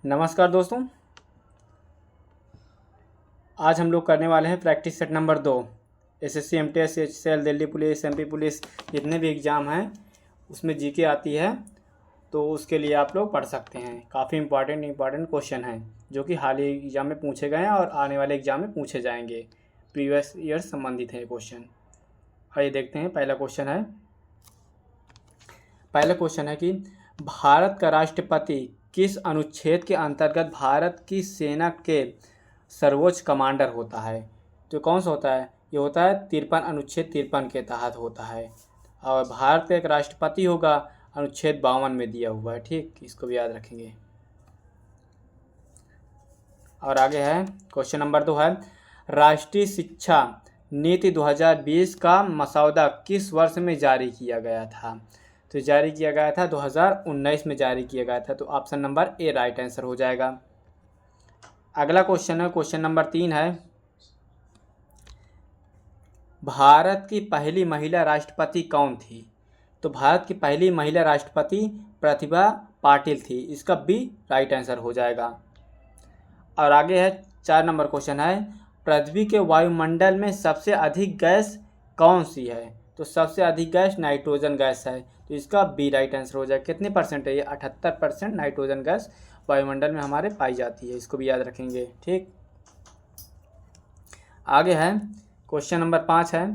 नमस्कार दोस्तों। आज हम लोग करने वाले हैं practice set number 2। SSC MTS HCL Delhi police MP police जितने भी एग्ज़ाम हैं उसमें जीके आती है, तो उसके लिए आप लोग पढ़ सकते हैं। काफ़ी इंपॉर्टेंट क्वेश्चन हैं जो कि हाल ही एग्ज़ाम में पूछे गए हैं और आने वाले एग्ज़ाम में पूछे जाएंगे। प्रीवियस ईयर संबंधित है ये क्वेश्चन। आइए देखते हैं। पहला क्वेश्चन है कि भारत का राष्ट्रपति किस अनुच्छेद के अंतर्गत भारत की सेना के सर्वोच्च कमांडर होता है? तो कौन सा होता है? ये होता है 53 अनुच्छेद 53 के तहत होता है। और भारत का एक राष्ट्रपति होगा, अनुच्छेद 52 में दिया हुआ है। ठीक, इसको भी याद रखेंगे। और आगे है क्वेश्चन नंबर 2 है, राष्ट्रीय शिक्षा नीति 2020 का मसौदा किस वर्ष में जारी किया गया था? तो जारी किया गया था 2019 में जारी किया गया था। तो option number A right answer हो जाएगा। अगला क्वेश्चन है, क्वेश्चन नंबर 3 है, भारत की पहली महिला राष्ट्रपति कौन थी? तो भारत की पहली महिला राष्ट्रपति प्रतिभा पाटिल थी। इसका बी राइट आंसर हो जाएगा। और आगे है 4 नंबर क्वेश्चन है, पृथ्वी के वायुमंडल में सबसे अधिक गैस कौन सी है? तो सबसे अधिक गैस नाइट्रोजन गैस है। तो इसका बी राइट आंसर हो जाएगा। कितने परसेंट है ये? 78% नाइट्रोजन गैस वायुमंडल में हमारे पाई जाती है। इसको भी याद रखेंगे। ठीक, आगे है क्वेश्चन नंबर 5 है,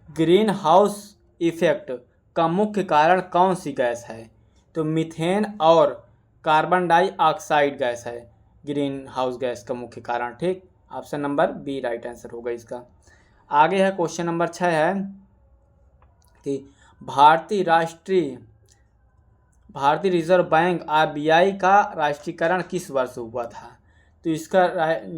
ग्रीन हाउस इफेक्ट का मुख्य कारण कौन सी गैस है? तो मीथेन और कार्बन डाइऑक्साइड गैस है ग्रीन हाउस गैस का मुख्य कारण। ठीक, option number B right answer होगा इसका। आगे है क्वेश्चन नंबर 6 है कि भारतीय रिजर्व बैंक आरबीआई का राष्ट्रीयकरण किस वर्ष हुआ था? तो इसका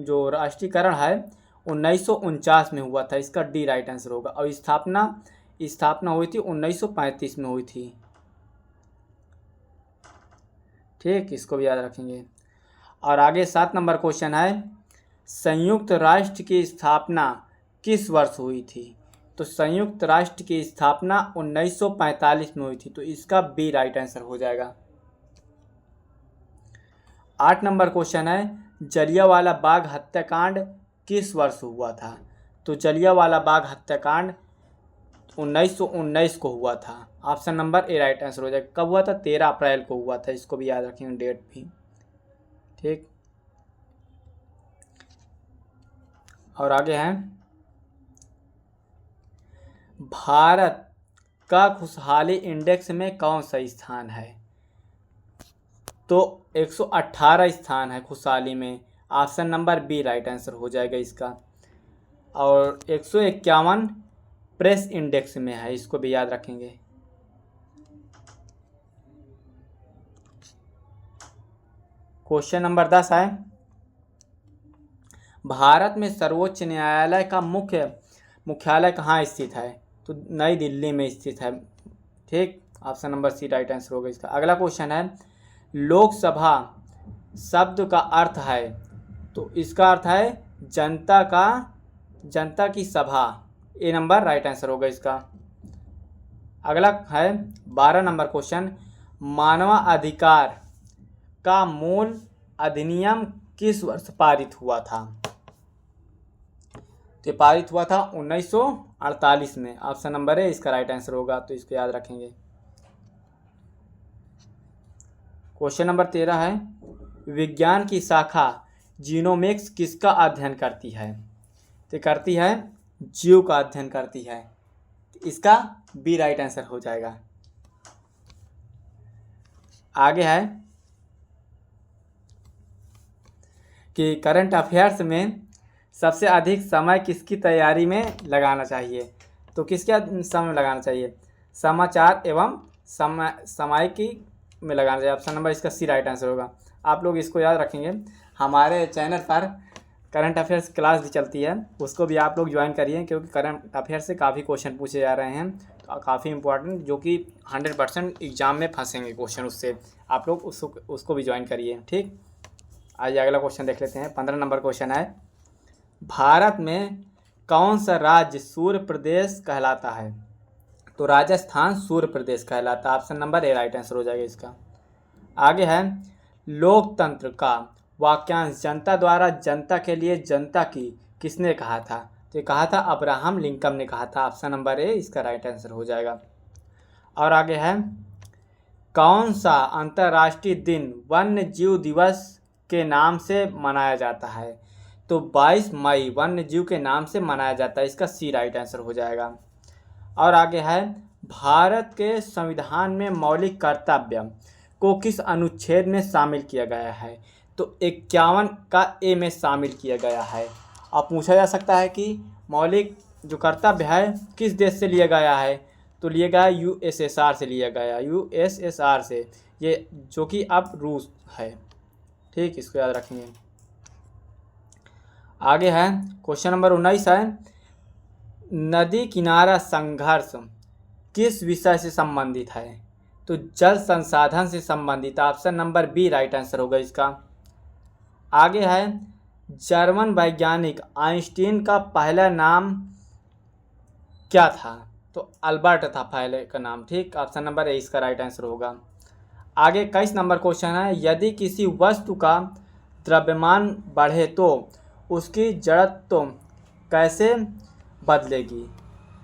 जो राष्ट्रीयकरण है 1949 में हुआ था। इसका डी राइट आंसर होगा। और स्थापना हुई थी 1935 में हुई थी। ठीक, इसको भी याद रखेंगे। और आगे 7 नंबर क्वेश्चन है, संयुक्त राष्ट्र की स्थापना किस वर्ष हुई थी? तो संयुक्त राष्ट्र की स्थापना 1945 में हुई थी। तो इसका बी राइट आंसर हो जाएगा। 8 नंबर क्वेश्चन है, जलियांवाला बाग हत्याकांड किस वर्ष हुआ था? तो जलियांवाला बाग हत्याकांड 1919 को हुआ था। Option number A right answer हो जाएगा। कब हुआ था? 13 अप्रैल को हुआ था। इसको भी याद रखेंगे, डेट भी। ठीक, और आगे हैं, भारत का खुशहाली इंडेक्स में कौन सा स्थान है? तो 118 स्थान है खुशहाली में। Option number B right answer हो जाएगा इसका। और 151 प्रेस इंडेक्स में है। इसको भी याद रखेंगे। क्वेश्चन नंबर 10 है, भारत में सर्वोच्च न्यायालय का मुख्यालय कहाँ स्थित है? तो नई दिल्ली में स्थित है। ठीक, option number C right answer होगा इसका। अगला क्वेश्चन है, लोकसभा शब्द का अर्थ है? तो इसका अर्थ है जनता की सभा। ए नंबर राइट आंसर होगा इसका। अगला है 12 नंबर क्वेश्चन, मानवाधिकार का मूल अधिनियम किस वर्ष पारित हुआ था? तो पारित हुआ था 1948 में। ऑप्शन नंबर ए इसका राइट आंसर होगा। तो इसको याद रखेंगे। क्वेश्चन नंबर 13 है, विज्ञान की शाखा जीनोमिक्स किसका अध्ययन करती है? तो करती है जीव का अध्ययन करती है। इसका बी राइट आंसर हो जाएगा। आगे है कि करंट अफेयर्स में सबसे अधिक समय किसकी तैयारी में लगाना चाहिए? तो किसके समय में लगाना चाहिए? समाचार एवं सामयिकी में लगाना चाहिए। ऑप्शन नंबर इसका सी राइट आंसर होगा। आप लोग इसको याद रखेंगे। हमारे चैनल पर करंट अफेयर्स क्लास भी चलती है, उसको भी आप लोग ज्वाइन करिए, क्योंकि करंट अफेयर्स से काफ़ी क्वेश्चन पूछे जा रहे हैं। तो काफ़ी इंपॉर्टेंट, जो कि 100% एग्जाम में फंसेंगे क्वेश्चन उससे। आप लोग उसको भी ज्वाइन करिए। ठीक, आइए अगला क्वेश्चन देख लेते हैं। 15 नंबर क्वेश्चन है, भारत में कौन सा राज्य सूर्य प्रदेश कहलाता है? तो राजस्थान सूर्य प्रदेश कहलाता है। Option number A right answer हो जाएगा इसका। आगे है, लोकतंत्र का वाक्यांश जनता द्वारा जनता के लिए जनता की किसने कहा था? तो ये कहा था अब्राहम लिंकन ने कहा था। ऑप्शन नंबर ए इसका राइट आंसर हो जाएगा। और आगे है, कौन सा अंतर्राष्ट्रीय दिन वन्य जीव दिवस के नाम से मनाया जाता है? तो 22 मई वन्य जीव के नाम से मनाया जाता है। इसका सी राइट आंसर हो जाएगा। और आगे है, भारत के संविधान में मौलिक कर्तव्य को किस अनुच्छेद में शामिल किया गया है? तो 51 का ए में शामिल किया गया है। अब पूछा जा सकता है कि मौलिक जो कर्तव्य है किस देश से लिया गया है? तो लिया गया यूएसएसआर से लिया गया, यूएसएसआर से, ये जो कि अब रूस है। ठीक, इसको याद रखेंगे। आगे है क्वेश्चन नंबर 19 है, नदी किनारा संघर्ष किस विषय से संबंधित है? तो जल संसाधन से संबंधित। Option number B right answer होगा इसका। आगे है, जर्मन वैज्ञानिक आइंस्टीन का पहला नाम क्या था? तो अल्बर्ट था पहले का नाम। ठीक, ऑप्शन नंबर ए इसका राइट आंसर होगा। आगे 21 नंबर क्वेश्चन है, यदि किसी वस्तु का द्रव्यमान बढ़े तो उसकी जड़त्व कैसे बदलेगी?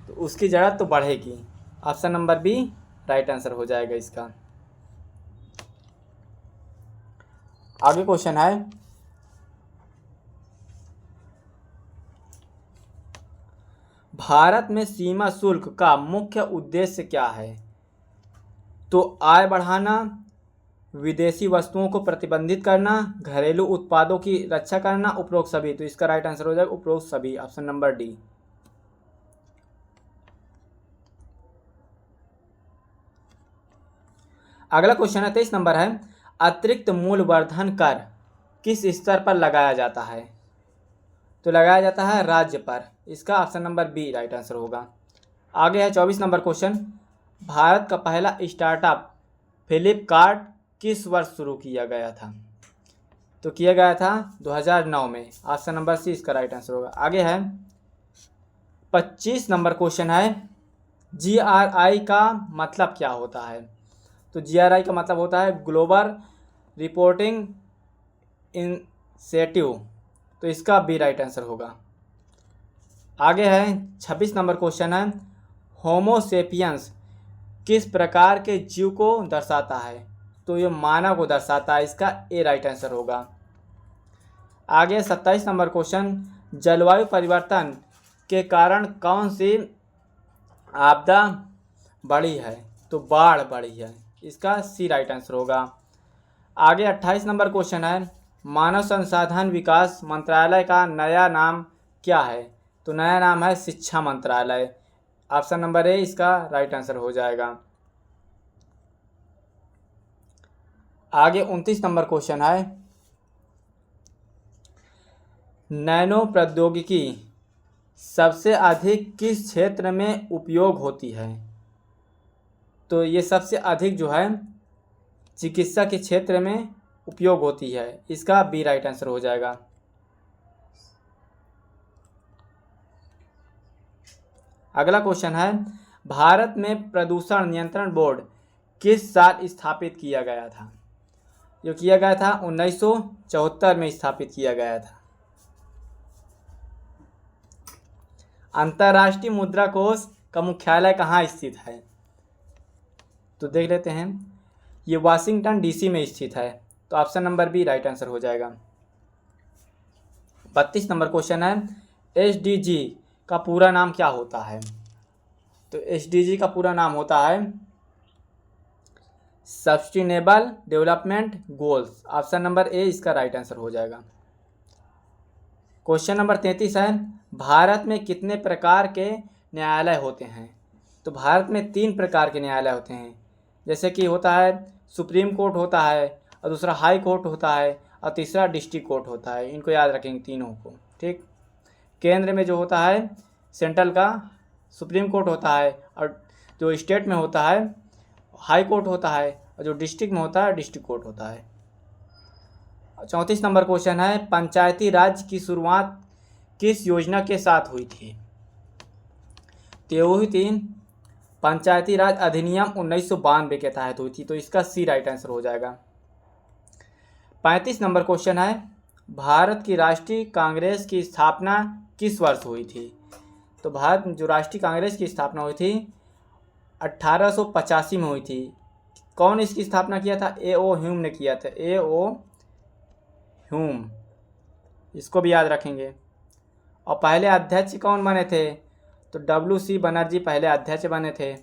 तो उसकी जड़त्व बढ़ेगी। Option number B right answer हो जाएगा इसका। आगे क्वेश्चन है, भारत में सीमा शुल्क का मुख्य उद्देश्य क्या है? तो आय बढ़ाना, विदेशी वस्तुओं को प्रतिबंधित करना, घरेलू उत्पादों की रक्षा करना, उपरोक्त सभी। तो इसका राइट आंसर हो जाएगा उपरोक्त सभी। Option number D. अगला क्वेश्चन है 23 नंबर है, अतिरिक्त मूल्यवर्धन कर किस स्तर पर लगाया जाता है? तो लगाया जाता है राज्य पर। इसका option number B right answer होगा। आगे है 24 नंबर क्वेश्चन, भारत का पहला स्टार्टअप फ्लिपकार्ट किस वर्ष शुरू किया गया था? तो किया गया था 2009 में। ऑप्शन नंबर सी इसका राइट आंसर होगा। आगे है 25 नंबर क्वेश्चन है, GRI का मतलब क्या होता है? तो GRI का मतलब होता है ग्लोबल रिपोर्टिंग इनिशिएटिव। तो इसका बी राइट आंसर होगा। आगे है 26 नंबर क्वेश्चन है, होमोसेपियंस किस प्रकार के जीव को दर्शाता है? तो ये मानव को दर्शाता है। इसका ए राइट आंसर होगा। आगे 27 नंबर क्वेश्चन, जलवायु परिवर्तन के कारण कौन सी आपदा बढ़ी है? तो बाढ़ बढ़ी है। इसका सी राइट आंसर होगा। आगे 28 नंबर क्वेश्चन है, मानव संसाधन विकास मंत्रालय का नया नाम क्या है? तो नया नाम है शिक्षा मंत्रालय। ऑप्शन नंबर ए इसका राइट आंसर हो जाएगा। आगे 29 नंबर क्वेश्चन है, नैनो प्रौद्योगिकी सबसे अधिक किस क्षेत्र में उपयोग होती है? तो ये सबसे अधिक जो है चिकित्सा के क्षेत्र में उपयोग होती है। इसका बी राइट आंसर हो जाएगा। अगला क्वेश्चन है, भारत में प्रदूषण नियंत्रण बोर्ड किस साल स्थापित किया गया था? जो किया गया था 1974 में स्थापित किया गया था। अंतर्राष्ट्रीय मुद्रा कोष का मुख्यालय कहाँ स्थित है? तो देख लेते हैं, ये वाशिंगटन डीसी में स्थित है। तो option number B right answer हो जाएगा। 32 नंबर क्वेश्चन है, SDG का पूरा नाम क्या होता है? तो SDG का पूरा नाम होता है sustainable development goals. Option number A इसका राइट आंसर हो जाएगा। क्वेश्चन नंबर 33 है, भारत में कितने प्रकार के न्यायालय होते हैं? तो भारत में 3 प्रकार के न्यायालय होते हैं। जैसे कि होता है सुप्रीम कोर्ट होता है, और दूसरा हाई कोर्ट होता है, और तीसरा डिस्ट्रिक्ट कोर्ट होता है। इनको याद रखेंगे तीनों को। ठीक, केंद्र में जो होता है सेंट्रल का सुप्रीम कोर्ट होता है, और जो स्टेट में होता है हाई कोर्ट होता है, और जो डिस्ट्रिक्ट में होता है डिस्ट्रिक्ट कोर्ट होता है। 34 नंबर क्वेश्चन है, पंचायती राज की शुरुआत किस योजना के साथ हुई थी? तो हुई थी पंचायती राज अधिनियम 1992 के तहत हुई थी। तो इसका सी राइट आंसर हो जाएगा। 35 नंबर क्वेश्चन है, भारत की राष्ट्रीय कांग्रेस की स्थापना किस वर्ष हुई थी? तो भारत जो राष्ट्रीय कांग्रेस की स्थापना हुई थी 1885 में हुई थी। कौन इसकी स्थापना किया था? A.O. ह्यूम ने किया था। A.O. ह्यूम, इसको भी याद रखेंगे। और पहले अध्यक्ष कौन बने थे? तो W.C. बनर्जी पहले अध्यक्ष बने थे,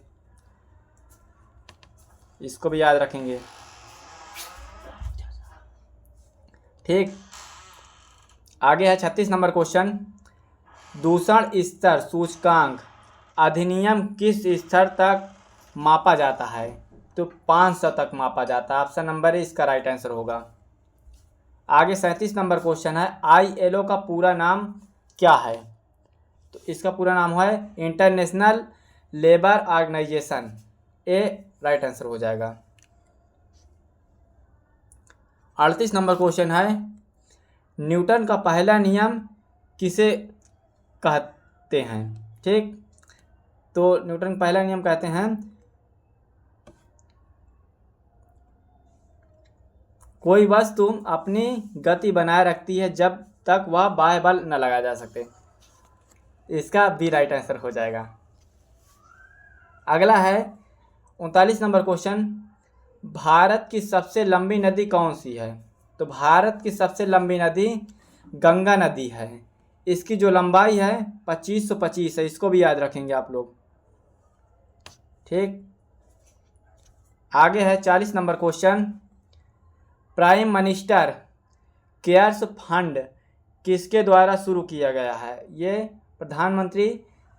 इसको भी याद रखेंगे। ठीक, आगे है 36 नंबर क्वेश्चन, दूषण स्तर सूचकांक अधिनियम किस स्तर तक मापा जाता है? तो 500 तक मापा जाता है। ऑप्शन नंबर ए इसका राइट आंसर होगा। आगे 37 नंबर क्वेश्चन है, ILO का पूरा नाम क्या है? तो इसका पूरा नाम है इंटरनेशनल लेबर ऑर्गेनाइजेशन, ए राइट आंसर हो जाएगा। 38 नंबर क्वेश्चन है, न्यूटन का पहला नियम किसे कहते हैं? ठीक, तो न्यूटन का पहला नियम कहते हैं कोई वस्तु अपनी गति बनाए रखती है जब तक वह बाह्य बल न लगाया जा सके। इसका भी राइट आंसर हो जाएगा। अगला है 39 नंबर क्वेश्चन, भारत की सबसे लंबी नदी कौन सी है? तो भारत की सबसे लंबी नदी गंगा नदी है। इसकी जो लंबाई है 2525 है, इसको भी याद रखेंगे आप लोग। ठीक, आगे है 40 number question, prime minister cares fund किसके द्वारा शुरू किया गया है? ये प्रधानमंत्री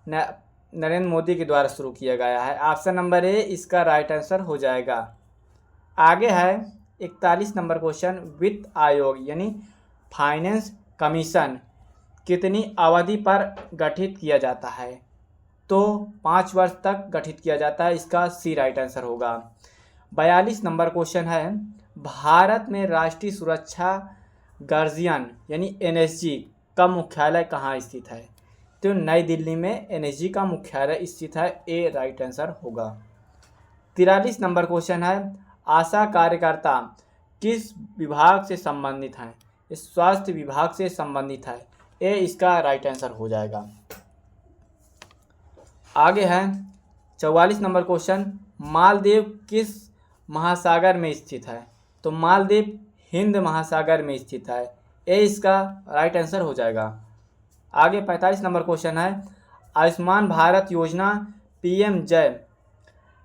नरेंद्र मोदी के द्वारा शुरू किया गया है। ऑप्शन नंबर ए इसका राइट आंसर हो जाएगा। आगे है 41 नंबर क्वेश्चन, वित्त आयोग यानी फाइनेंस कमीशन कितनी अवधि पर गठित किया जाता है? तो 5 वर्ष तक गठित किया जाता है, इसका सी राइट आंसर होगा। 42 नंबर क्वेश्चन है, भारत में राष्ट्रीय सुरक्षा गार्जियन यानी NSG का मुख्यालय कहाँ स्थित है? तो नई दिल्ली में NSG का मुख्यालय स्थित है, ए राइट आंसर होगा। 43 नंबर क्वेश्चन है, आशा कार्यकर्ता किस विभाग से संबंधित हैं? इस स्वास्थ्य विभाग से संबंधित है, ए इसका राइट आंसर हो जाएगा। आगे है 44 नंबर क्वेश्चन, मालदीव किस महासागर में स्थित है? तो मालदीव हिंद महासागर में स्थित है, ए इसका राइट आंसर हो जाएगा। आगे 45 नंबर क्वेश्चन है, आयुष्मान भारत योजना PM जय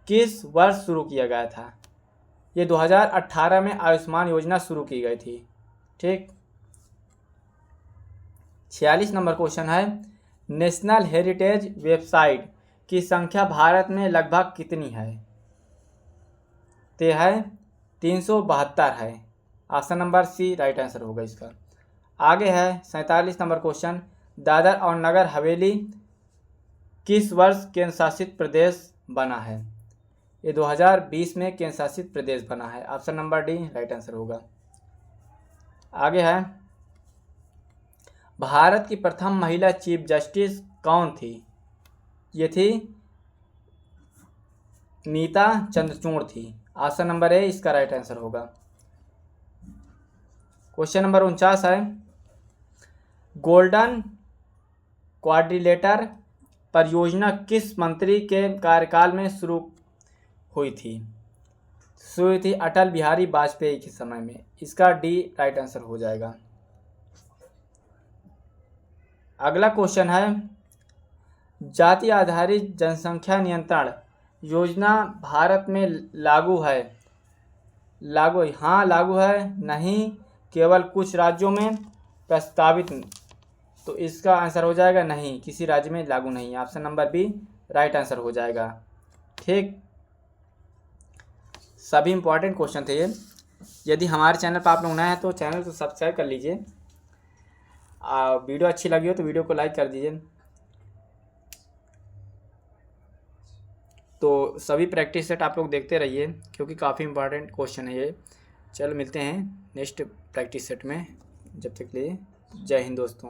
किस वर्ष शुरू किया गया था? ये 2018 में आयुष्मान योजना शुरू की गई थी। ठीक, 46 नंबर क्वेश्चन है, नेशनल हेरिटेज वेबसाइट की संख्या भारत में लगभग कितनी है? तो है 372 है। Option number C right answer होगा इसका। आगे है 47 नंबर क्वेश्चन, दादर और नगर हवेली किस वर्ष केंद्र शासित प्रदेश बना है? ये 2020 में केंद्र शासित प्रदेश बना है। Option number D right answer होगा। आगे है, भारत की प्रथम महिला चीफ जस्टिस कौन थी? ये थी नीता चंद्रचूड़ थी। ऑप्शन नंबर ए इसका राइट आंसर होगा। क्वेश्चन नंबर 49 है, गोल्डन क्वाड्रिलेटर परियोजना किस मंत्री के कार्यकाल में शुरू हुई थी? शुरू थी अटल बिहारी वाजपेयी के समय में, इसका डी राइट आंसर हो जाएगा। अगला क्वेश्चन है, जाति आधारित जनसंख्या नियंत्रण योजना भारत में लागू है? लागू, हाँ लागू है, नहीं केवल कुछ राज्यों में प्रस्तावित, तो इसका आंसर हो जाएगा नहीं, किसी राज्य में लागू नहीं। Option number B right answer हो जाएगा। ठीक, सभी इंपॉर्टेंट क्वेश्चन थे ये। यदि हमारे चैनल पर आप लोग नए हैं तो चैनल को सब्सक्राइब कर लीजिए। वीडियो अच्छी लगी हो तो वीडियो को लाइक कर दीजिए। तो सभी प्रैक्टिस सेट आप लोग देखते रहिए क्योंकि काफ़ी इंपॉर्टेंट क्वेश्चन है ये। चलो मिलते हैं नेक्स्ट प्रैक्टिस सेट में, जब तक के लिए जय हिंद दोस्तों।